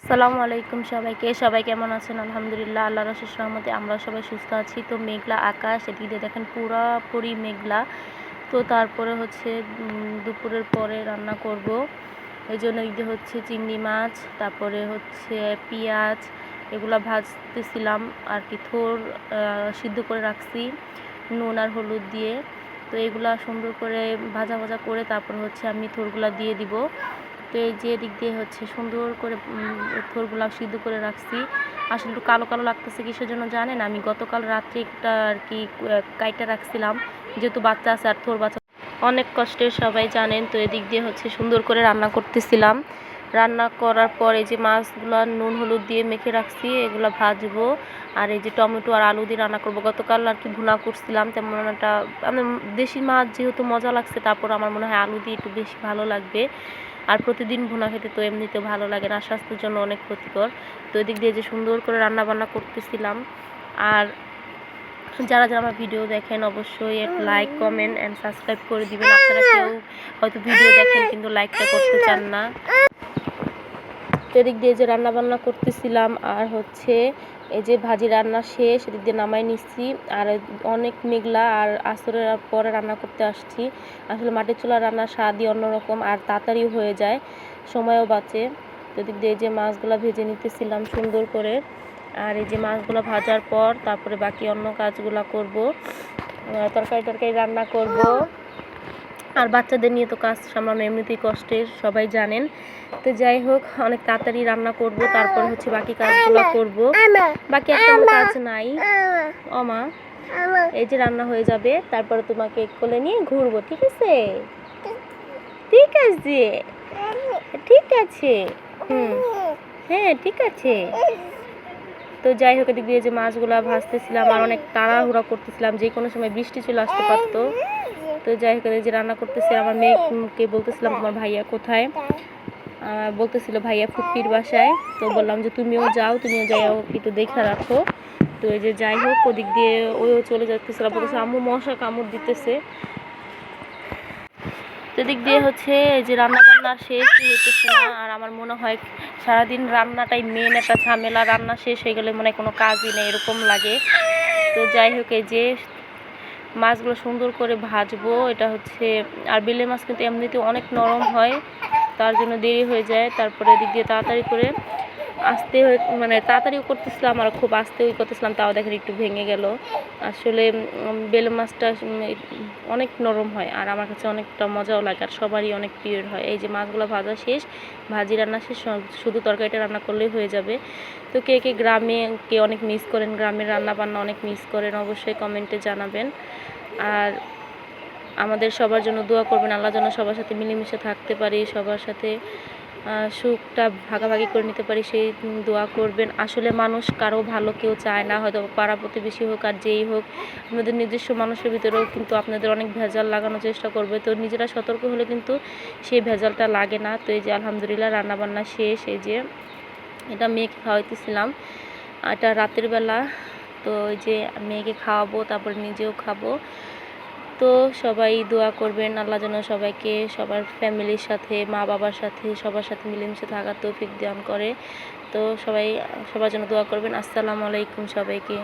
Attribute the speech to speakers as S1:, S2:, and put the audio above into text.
S1: আসসালামু আলাইকুম সবাইকে। সবাই কেমন আছেন? আলহামদুলিল্লাহ, আল্লাহর অশেষ রহমতে আমরা সবাই সুস্থ আছি। তো মেঘলা আকাশ, এদিকে দেখেন পুরাপুরি মেঘলা। তো তারপরে হচ্ছে দুপুরের পরে রান্না করব, এই জন্য এই যে হচ্ছে চিংড়ি মাছ, তারপরে হচ্ছে পেঁয়াজ, এগুলো ভাজতেছিলাম আর কি। থোর সিদ্ধ করে রাখছি নুন আর হলুদ দিয়ে। তো এগুলা সুন্দর করে ভাজা ভাজা করে তারপর হচ্ছে আমি থোরগুলা দিয়ে দিব। তো এই যে দিক দিয়ে হচ্ছে সুন্দর করে থোরগুলা সিদ্ধ করে রাখছি। আসলে একটু কালো কালো লাগতেছে কিসের জন্য জানেন? আমি গতকাল রাত্রে একটা আর কি কাইটা রাখছিলাম, যেহেতু বাচ্চা আছে আর থোর বাচ্চা অনেক কষ্টের, সবাই জানেন। তো এদিক দিয়ে হচ্ছে সুন্দর করে রান্না করতেছিলাম। রান্না করার পর এই যে মাছগুলো নুন হলুদ দিয়ে মেখে রাখছি, এগুলো ভাজবো। আর এই যে টমেটো আর আলু দিয়ে রান্না করবো। গতকাল আর কি ভুনা করছিলাম, তেমন একটা দেশি মাছ যেহেতু মজা লাগছে, তারপর আমার মনে হয় আলু দিয়ে একটু বেশি ভালো লাগবে। আর প্রতিদিন ভুনা খেতে তো এমনিতে ভালো লাগে না, স্বাস্থ্যের জন্য অনেক ক্ষতিকর। তো এদিক দিয়ে যে সুন্দর করে রান্না বান্না করতেছিলাম। আর যারা যারা আমার ভিডিও দেখেন অবশ্যই এক লাইক কমেন্ট অ্যান্ড সাবস্ক্রাইব করে দিবেন। আপনারা কেউ হয়তো ভিডিও দেখেন কিন্তু লাইকটা করতে চান না। তো এদিক দিয়ে যে রান্না বান্না করতেছিলাম আর হচ্ছে এই যে ভাজি রান্না শেষ, এদিক দিয়ে নামাই নিচ্ছি। আর অনেক মেঘলা, আর আসরের পরে রান্না করতে আসছি। আসলে মাটির চুলা রান্নার স্বাদই অন্যরকম, আর তাড়াতাড়িও হয়ে যায়, সময়ও বাঁচে। তো এদিক দিয়ে যে মাছগুলো ভেজে নিতেছিলাম সুন্দর করে। আর এই যে মাছগুলো ভাজার পর তারপরে বাকি অন্য কাজগুলো করব, তরকারি রান্না করব। আর বাচ্চাদের নিয়ে তো কাজ সামলানো এমনিতেই কষ্টের, সবাই জানেন। তো যাই হোক, অনেক তাড়াতাড়ি রান্না করব, তারপর হচ্ছে বাকি কাজগুলো করব। বাকি আর কোনো কাজ নাই। মা, এই যে রান্না হয়ে যাবে, তারপরে তোমাকে কোলে নিয়ে ঘুরবো, ঠিক আছে? ঠিক আছে, ঠিক আছে, হ্যাঁ ঠিক আছে। তো যাই হোক, এদিক দিয়ে যে মাছগুলা ভাজতেছিলাম আর অনেক তাড়াহুড়া করতেছিলাম, যে কোনো সময় বৃষ্টি চলে আসতে পারতো। তো যাই হোক, যে রান্না করতেছি, আমার মেয়েকে বলতেছিলাম তোমার ভাইয়া কোথায়, বলতেছিল ভাইয়া ফুপ্পির বাসায়। তো বললাম যে তুমিও যাও একটু দেখে রাখো। তো এই যে যাই হোক, ওদিক দিয়ে ওও চলে যাচ্তেছিল, বলতেছে আম্মু মশা কামড় দিতেছে। তো দিক দিয়ে হচ্ছে এই যে রান্না বান্না শেষ হইতেছে না। আর আমার মনে হয় সারাদিন রান্নাটাই মেন একটা ঝামেলা, রান্না শেষ হয়ে গেলে মনে হয় কোনো কাজই নেই, এরকম লাগে। তো যাই হোক, এই যে মাছগুলো সুন্দর করে ভাজবো, এটা হচ্ছে। আর বেলে মাছ কিন্তু এমনিতে অনেক নরম হয়, তার জন্য দেরি হয়ে যায়। তারপরে এদিক দিয়ে তাড়াতাড়ি করে তাড়াতাড়িও করতেছিলাম আর খুব আস্তেও করতেছিলাম, তাও দেখেন একটু ভেঙে গেল। আসলে বেলে মাছটা অনেক নরম হয়, আর আমার কাছে অনেকটা মজাও লাগে, আর সবারই অনেক প্রিয় হয়। এই যে মাছগুলো ভাজা শেষ, ভাজি রান্না শেষ, শুধু তরকারিটা রান্না করলেই হয়ে যাবে। তো কে কে গ্রামে অনেক মিস করেন, গ্রামের রান্না বান্না অনেক মিস করেন, অবশ্যই কমেন্টে জানাবেন। আর আমাদের সবার জন্য দোয়া করবেন, আল্লাহ যেন সবার সাথে মিলেমিশে থাকতে পারি, সবার সাথে সুখটা ভাগাভাগি করে নিতে পারি, সেই দোয়া করবেন। আসলে মানুষ কারো ভালো কেউ চায় না, হয়তো পাড়া প্রতিবেশী হোক আর যেই হোক, আপনাদের নিজস্ব মানুষের ভিতরেও কিন্তু আপনাদের অনেক ভেজাল লাগানোর চেষ্টা করবে। তো নিজেরা সতর্ক হলে কিন্তু সেই ভেজালটা লাগে না। তো এই যে আলহামদুলিল্লাহ রান্নাবান্না শেষ। এই যে এটা মেয়েকে খাওয়াইতেছিলাম, এটা রাতের বেলা। তো ওই যে মেয়েকে খাওয়াবো, তারপরে নিজেও খাবো। তো সবাই দোয়া করবেন, আল্লাহ যেন সবাইকে সবার ফ্যামিলির সাথে, মা বাবার সাথে, সবার সাথে মিলেমিশে থাকার তৌফিক দান করে। তো সবাই সবার জন্য দোয়া করবেন। আসসালামু আলাইকুম সবাইকে।